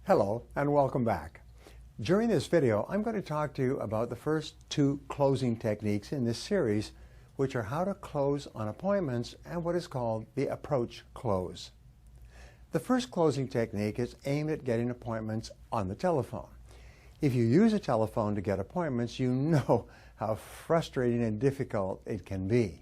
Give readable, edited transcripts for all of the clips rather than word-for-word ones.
Hello and welcome back. During this video, I'm going to talk to you about the first two closing techniques in this series, which are how to close on appointments and what is called the approach close. The first closing technique is aimed at getting appointments on the telephone. If you use a telephone to get appointments, you know how frustrating and difficult it can be.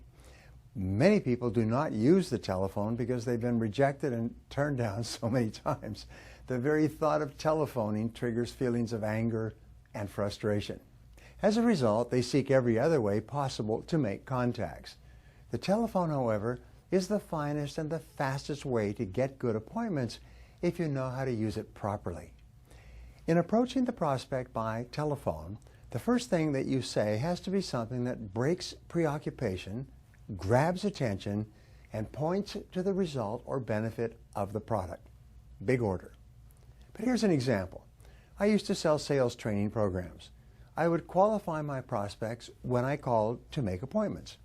Many people do not use the telephone because they've been rejected and turned down so many times. The very thought of telephoning triggers feelings of anger and frustration. As a result, they seek every other way possible to make contacts. The telephone, however, is the finest and the fastest way to get good appointments if you know how to use it properly. In approaching the prospect by telephone, the first thing that you say has to be something that breaks preoccupation, grabs attention, and points to the result or benefit of the product. Big order. But here's an example. I used to sell sales training programs. I would qualify my prospects when I called to make appointments.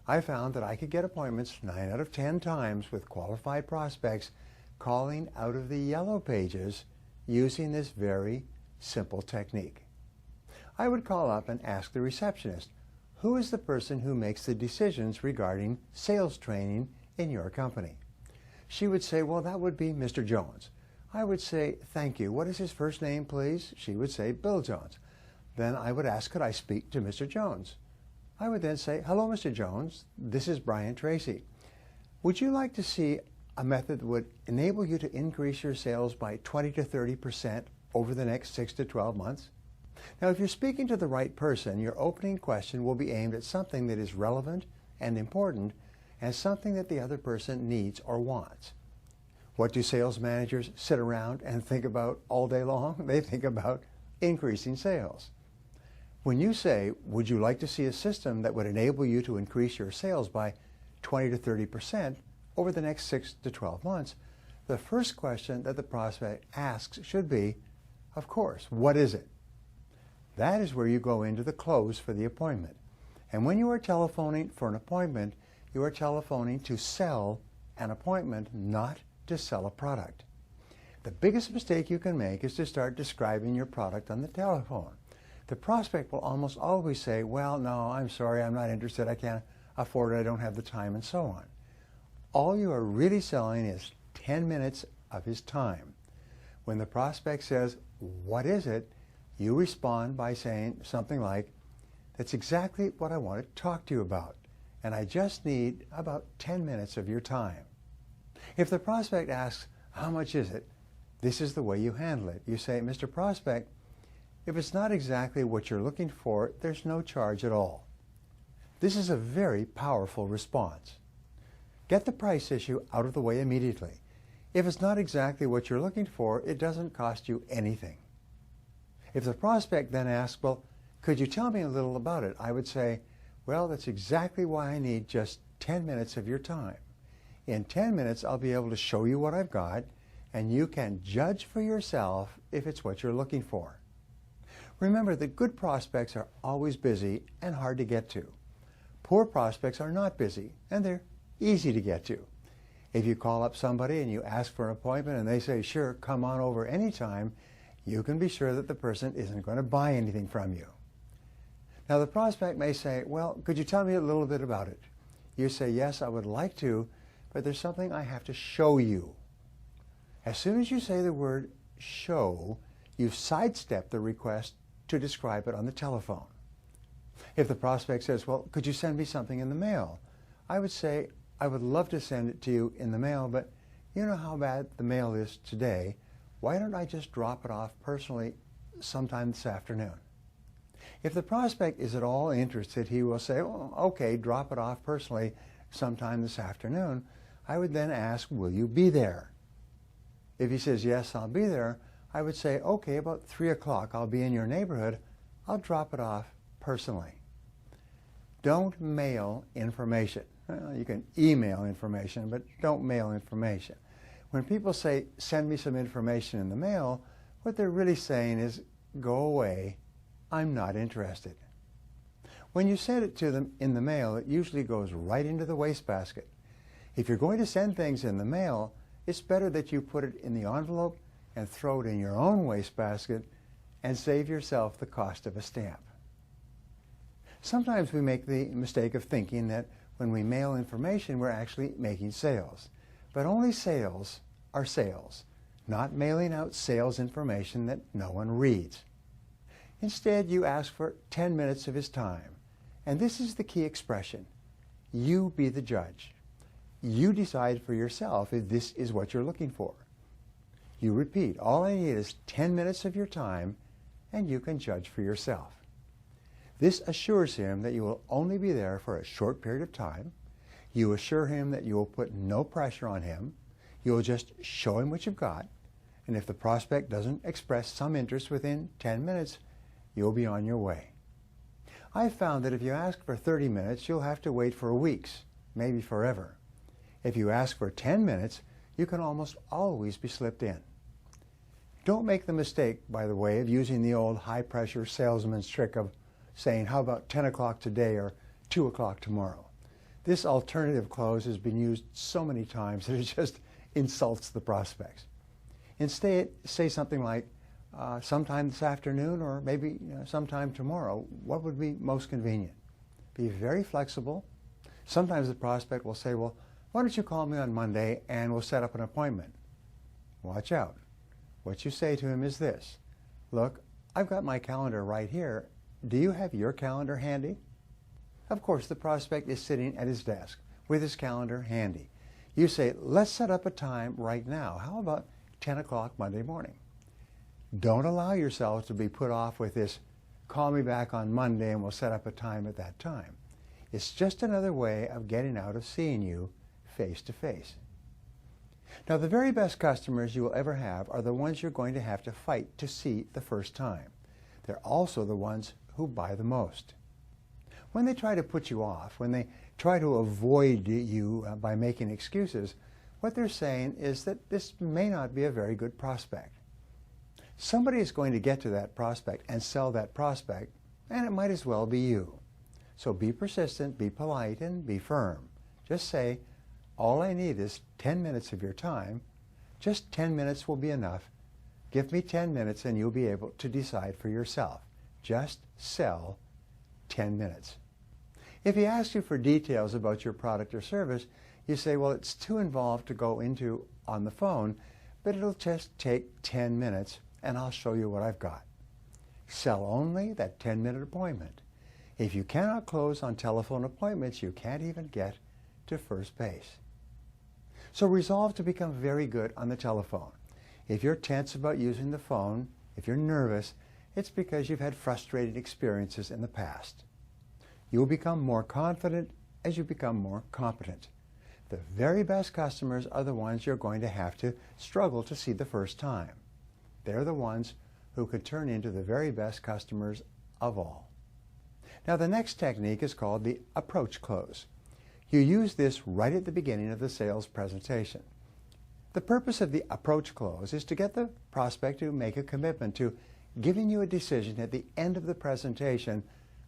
I found that I could get appointments 9 out of 10 times with qualified prospects calling out of the yellow pages using this very simple technique. I would call up and ask the receptionist, who is the person who makes the decisions regarding sales training in your company? She would say, well, that would be Mr. Jones. I would say, thank you. What is his first name, please? She would say, Bill Jones. Then I would ask, could I speak to Mr. Jones? I would then say, hello, Mr. Jones. This is Brian Tracy. Would you like to see a method that would enable you to increase your sales by 20 to 30% over the next 6 to 12 months? Now, if you're speaking to the right person, your opening question will be aimed at something that is relevant and important and something that the other person needs or wants. What do sales managers sit around and think about all day long? They think about increasing sales. When you say, would you like to see a system that would enable you to increase your sales by 20 to 30% over the next 6 to 12 months, the first question that the prospect asks should be, of course, what is it? That is where you go into the close for the appointment. And when you are telephoning for an appointment, you are telephoning to sell an appointment, not to sell a product. The biggest mistake you can make is to start describing your product on the telephone. The prospect will almost always say, well, no, I'm sorry, I'm not interested, I can't afford it, I don't have the time, and so on. All you are really selling is 10 minutes of his time. When the prospect says, what is it? You respond by saying something like, that's exactly what I want to talk to you about, and I just need about 10 minutes of your time. If the prospect asks, how much is it? This is the way you handle it. You say, Mr. Prospect, if it's not exactly what you're looking for, there's no charge at all. This is a very powerful response. Get the price issue out of the way immediately. If it's not exactly what you're looking for, it doesn't cost you anything. If the prospect then asks, well, could you tell me a little about it? I would say, well, that's exactly why I need just 10 minutes of your time. In 10 minutes, I'll be able to show you what I've got, and you can judge for yourself if it's what you're looking for. Remember that good prospects are always busy and hard to get to. Poor prospects are not busy, and they're easy to get to. If you call up somebody and you ask for an appointment and they say, sure, come on over anytime, you can be sure that the person isn't going to buy anything from you. Now, the prospect may say, well, could you tell me a little bit about it? You say, yes, I would like to, but there's something I have to show you. As soon as you say the word show, you've sidestepped the request to describe it on the telephone. If the prospect says, well, could you send me something in the mail? I would say, I would love to send it to you in the mail, but you know how bad the mail is today. Why don't I just drop it off personally sometime this afternoon? If the prospect is at all interested, he will say, oh, okay, drop it off personally sometime this afternoon. I would then ask, will you be there? If he says, yes, I'll be there, I would say, okay, about 3 o'clock, I'll be in your neighborhood. I'll drop it off personally. Don't mail information. Well, you can email information, but don't mail information. When people say, send me some information in the mail, what they're really saying is, go away, I'm not interested. When you send it to them in the mail, it usually goes right into the wastebasket. If you're going to send things in the mail, it's better that you put it in the envelope and throw it in your own wastebasket and save yourself the cost of a stamp. Sometimes we make the mistake of thinking that when we mail information, we're actually making sales. But only sales are sales, not mailing out sales information that no one reads. Instead, you ask for 10 minutes of his time. And this is the key expression. You be the judge. You decide for yourself if this is what you're looking for. You repeat, all I need is 10 minutes of your time, and you can judge for yourself. This assures him that you will only be there for a short period of time. You assure him that you will put no pressure on him. You will just show him what you've got. And if the prospect doesn't express some interest within 10 minutes, you'll be on your way. I've found that if you ask for 30 minutes, you'll have to wait for weeks, maybe forever. If you ask for 10 minutes, you can almost always be slipped in. Don't make the mistake, by the way, of using the old high-pressure salesman's trick of saying, how about 10 o'clock today or 2 o'clock tomorrow? This alternative close has been used so many times that it just insults the prospects. Instead, say something like, sometime this afternoon or maybe sometime tomorrow. What would be most convenient? Be very flexible. Sometimes the prospect will say, well, why don't you call me on Monday and we'll set up an appointment? Watch out. What you say to him is this. Look, I've got my calendar right here. Do you have your calendar handy? Of course, the prospect is sitting at his desk with his calendar handy. You say, let's set up a time right now. How about 10 o'clock Monday morning? Don't allow yourself to be put off with this, call me back on Monday and we'll set up a time at that time. It's just another way of getting out of seeing you face to face. Now, the very best customers you will ever have are the ones you're going to have to fight to see the first time. They're also the ones who buy the most. When they try to put you off, when they try to avoid you by making excuses, what they're saying is that this may not be a very good prospect. Somebody is going to get to that prospect and sell that prospect, and it might as well be you. So be persistent, be polite, and be firm. Just say, all I need is 10 minutes of your time. Just 10 minutes will be enough. Give me 10 minutes and you'll be able to decide for yourself. Just sell 10 minutes. If he asks you for details about your product or service, you say, well, it's too involved to go into on the phone, but it'll just take 10 minutes and I'll show you what I've got. Sell only that 10-minute appointment. If you cannot close on telephone appointments, you can't even get to first base. So resolve to become very good on the telephone. If you're tense about using the phone, if you're nervous, it's because you've had frustrating experiences in the past. You will become more confident as you become more competent. The very best customers are the ones you're going to have to struggle to see the first time. They're the ones who could turn into the very best customers of all. Now, the next technique is called the approach close. You use this right at the beginning of the sales presentation. The purpose of the approach close is to get the prospect to make a commitment to giving you a decision at the end of the presentation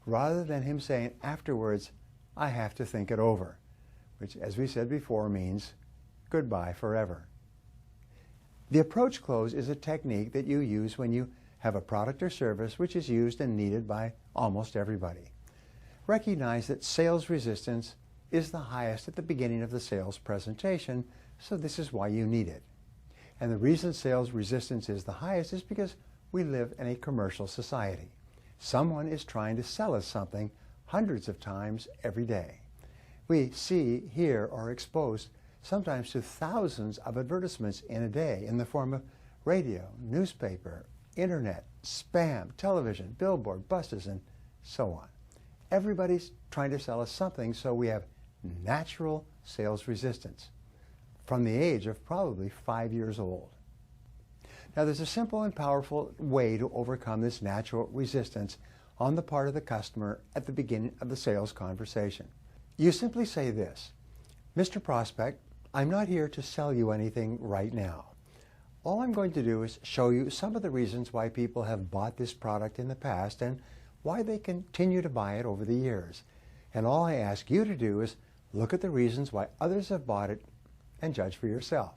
rather than him saying afterwards, I have to think it over, which, as we said before, means goodbye forever. The approach close is a technique that you use when you have a product or service which is used and needed by almost everybody. Recognize that sales resistance is the highest at the beginning of the sales presentation, so this is why you need it. And the reason sales resistance is the highest is because we live in a commercial society. Someone is trying to sell us something hundreds of times every day. We see, hear, or are exposed sometimes to thousands of advertisements in a day in the form of radio, newspaper, internet, spam, television, billboard, buses, and so on. Everybody's trying to sell us something, so we have natural sales resistance from the age of probably 5 years old. Now, there's a simple and powerful way to overcome this natural resistance on the part of the customer at the beginning of the sales conversation. You simply say this, Mr. Prospect, I'm not here to sell you anything right now. All I'm going to do is show you some of the reasons why people have bought this product in the past and why they continue to buy it over the years. And all I ask you to do is look at the reasons why others have bought it and judge for yourself.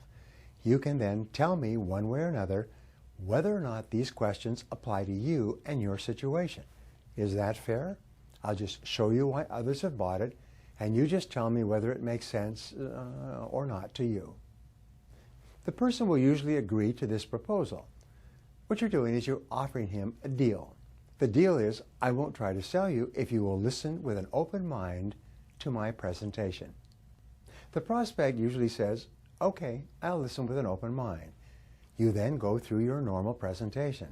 You can then tell me one way or another whether or not these questions apply to you and your situation. Is that fair? I'll just show you why others have bought it, and you just tell me whether it makes sense or not to you. The person will usually agree to this proposal. What you're doing is you're offering him a deal. The deal is, I won't try to sell you if you will listen with an open mind to my presentation. The prospect usually says, okay, I'll listen with an open mind. You then go through your normal presentation.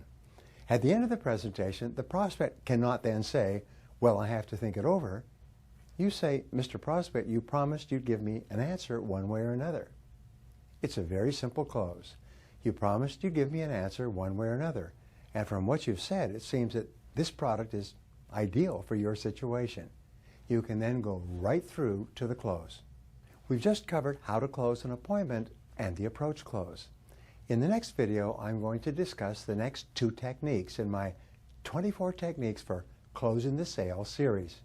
At the end of the presentation, the prospect cannot then say, well, I have to think it over. You say, Mr. Prospect, you promised you'd give me an answer one way or another. It's a very simple close. You promised you'd give me an answer one way or another. And from what you've said, it seems that this product is ideal for your situation. You can then go right through to the close. We've just covered how to close an appointment and the approach close. In the next video, I'm going to discuss the next 2 techniques in my 24 Techniques for Closing the Sale series.